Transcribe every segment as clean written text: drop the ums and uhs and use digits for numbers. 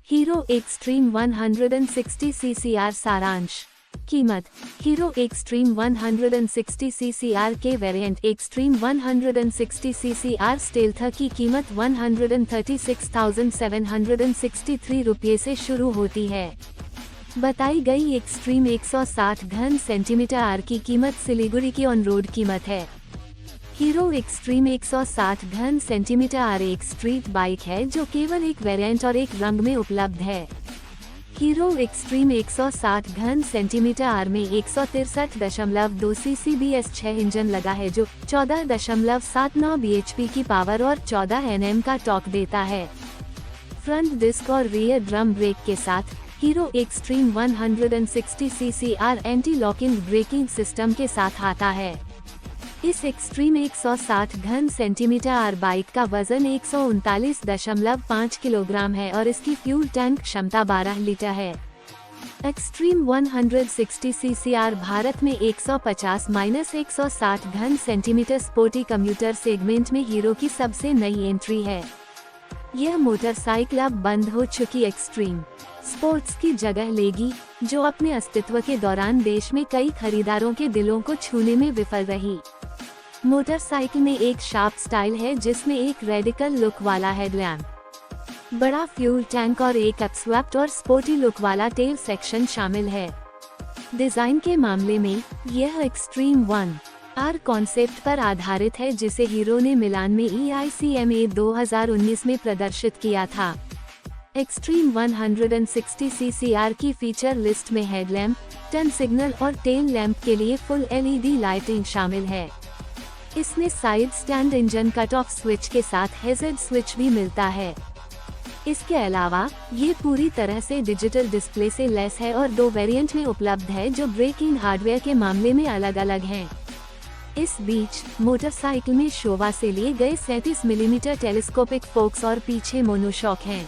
Hero extreme 160 CCR सारांश। कीमत। Hero extreme 160 CCR के वेरिएंट एक्सट्रीम 160 सीसीआर स्टेल्थ की कीमत 136,763 रुपये से शुरू होती है। बताई गई एक्सट्रीम 160 घन सेंटीमीटर आर की कीमत सिलीगुड़ी की ऑन रोड कीमत है। हीरो एक्सट्रीम 160 घन सेंटीमीटर आर एक स्ट्रीट बाइक है जो केवल एक वेरिएंट और एक रंग में उपलब्ध है। हीरो एक्सट्रीम 160 घन सेंटीमीटर आर में 163.2 सीसी BS6 इंजन लगा है जो 14.79 bhp की पावर और 14 Nm का टॉर्क देता है। फ्रंट डिस्क और रियर ड्रम ब्रेक के साथ hero extreme 160 CCR anti locking braking system के साथ आता है। इस एक्सट्रीम 160 घन सेंटीमीटर आर बाइक का वजन 139.5 किलोग्राम है और इसकी फ्यूल टैंक क्षमता 12 लीटर है। एक्सट्रीम 160 सीसीआर भारत में 150-160 घन सेंटीमीटर स्पोर्टी कम्यूटर सेगमेंट में हीरो की सबसे नई एंट्री है। यह मोटरसाइकिल अब बंद हो चुकी एक्सट्रीम स्पोर्ट्स की जगह लेगी, जो अपने अस्तित्व के दौरान देश में कई खरीदारों के दिलों को छूने में विफल रही। मोटरसाइकिल में एक शार्प स्टाइल है जिसमें एक रेडिकल लुक वाला हेडलैम्प, बड़ा फ्यूल टैंक और एक अपस्वेप्ट और स्पोर्टी लुक वाला टेल सेक्शन शामिल है। डिजाइन के मामले में यह एक्सट्रीम 1R कॉन्सेप्ट पर आधारित है जिसे हीरो ने मिलान में EICMA 2019 में प्रदर्शित किया था। एक्सट्रीम 160 सीसीआर की फीचर लिस्ट में हेडलैम्प, टर्न सिग्नल और टेल लैंप के लिए फुल LED लाइटिंग शामिल है। इसमें side stand engine cut off switch के साथ हैजर्ड स्विच भी मिलता है। इसके अलावा ये पूरी तरह से डिजिटल डिस्प्ले से लैस है और 2 वेरिएंट में उपलब्ध है जो ब्रेकिंग हार्डवेयर के मामले में अलग अलग हैं। इस बीच मोटरसाइकिल में शोवा से लिए गए 37 मिलीमीटर टेलीस्कोपिक फोक्स और पीछे मोनोशॉक हैं।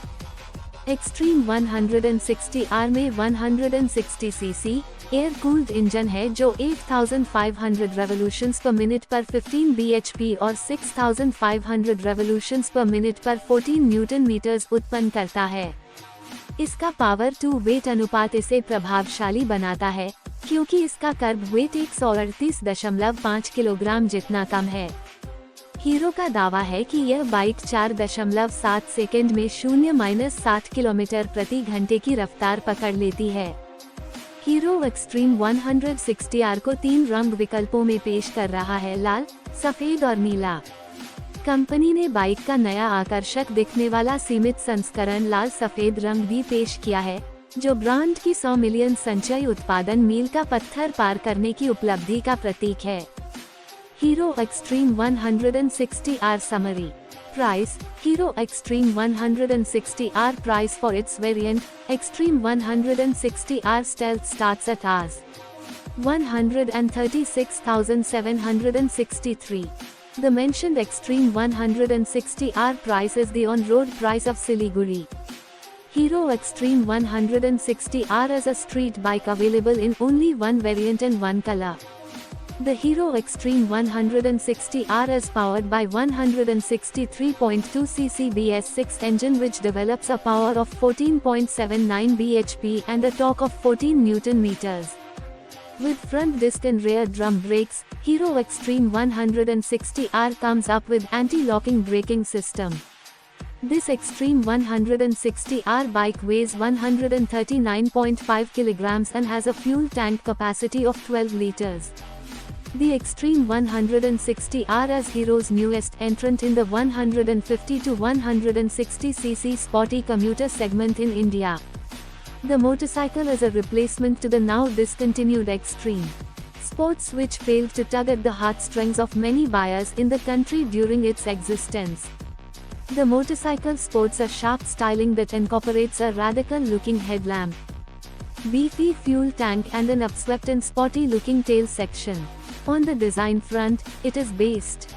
एक्सट्रीम 160R में 160 सीसी एयर कूल्ड इंजन है जो 8500 रेवोल्यूशंस पर मिनट पर 15 bhp और 6500 रेवोल्यूशंस पर मिनट पर 14 न्यूटन मीटर्स उत्पन्न करता है। इसका पावर टू वेट अनुपात इसे प्रभावशाली बनाता है क्योंकि इसका कर्ब वेट 138.5 किलोग्राम जितना कम है। हीरो का दावा है कि यह बाइक 4.7 सेकंड में 0-60 किलोमीटर प्रति घंटे की रफ्तार पकड़ लेती है। हीरो एक्सट्रीम 160R को 3 रंग विकल्पों में पेश कर रहा है, लाल, सफेद और नीला। कंपनी ने बाइक का नया आकर्षक दिखने वाला सीमित संस्करण लाल सफेद रंग भी पेश किया है, जो ब्रांड की 100 मिलियन संचयी उत्पादन मील का पत्थर पार करने की उपलब्धि का प्रतीक है। Hero extreme 160R summary price. Hero extreme 160R price for its variant extreme 160R stealth starts at $136,763. The mentioned Extreme 160R price is the on-road price of Siliguri. Hero Extreme 160R is a street bike available in only one variant and one color. The Hero Extreme 160R is powered by 163.2 cc BS6 engine which develops a power of 14.79 bhp and a torque of 14 Newton meters. With front disc and rear drum brakes, Hero Extreme 160R comes up with anti-locking braking system. This Extreme 160R bike weighs 139.5 kilograms and has a fuel tank capacity of 12 liters. The Extreme 160R is Hero's newest entrant in the 150 to 160 cc sporty commuter segment in India. The motorcycle is a replacement to the now discontinued Extreme Sports which failed to tug at the heartstrings of many buyers in the country during its existence. The motorcycle sports a sharp styling that incorporates a radical-looking headlamp, beefy fuel tank and an upswept and sporty-looking tail section. On the design front, it is based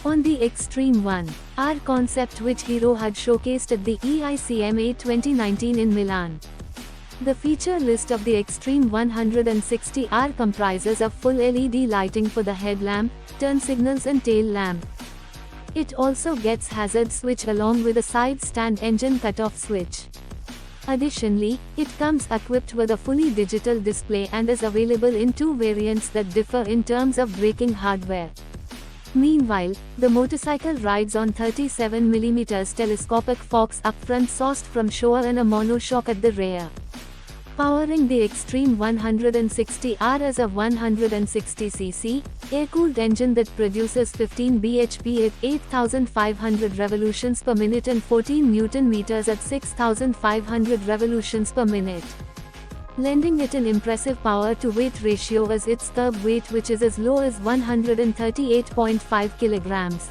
on the Extreme 1R concept which Hero had showcased at the EICMA 2019 in Milan. The feature list of the Extreme 160R comprises of full LED lighting for the headlamp, turn signals and tail lamp. It also gets hazard switch along with a side stand engine cutoff switch. Additionally, it comes equipped with a fully digital display and is available in two variants that differ in terms of braking hardware. Meanwhile, the motorcycle rides on 37mm telescopic forks up front sourced from Showa and a monoshock at the rear. Powering the Xtreme 160R is a 160cc, air-cooled engine that produces 15 bhp at 8,500 revolutions per minute and 14 Nm at 6,500 revolutions per minute. Lending it an impressive power-to-weight ratio is its curb weight, which is as low as 138.5 kg.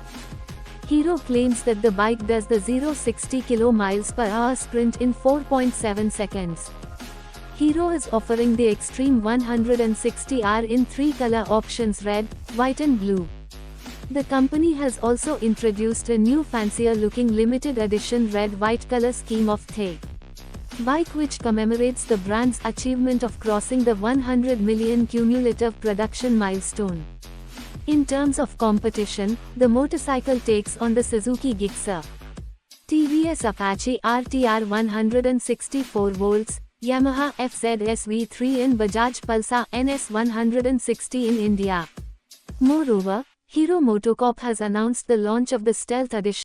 Hero claims that the bike does the 0-60 km/h sprint in 4.7 seconds. Hero is offering the Xtreme 160R in three color options: red, white and blue. The company has also introduced a new fancier-looking limited edition red-white color scheme of the bike, which commemorates the brand's achievement of crossing the 100 million cumulative production milestone. In terms of competition, the motorcycle takes on the Suzuki Gixxer, TVS Apache RTR 164 volts, Yamaha FZS V3 and Bajaj Pulsar NS 160 in India. Moreover, Hero MotoCorp has announced the launch of the Stealth Edition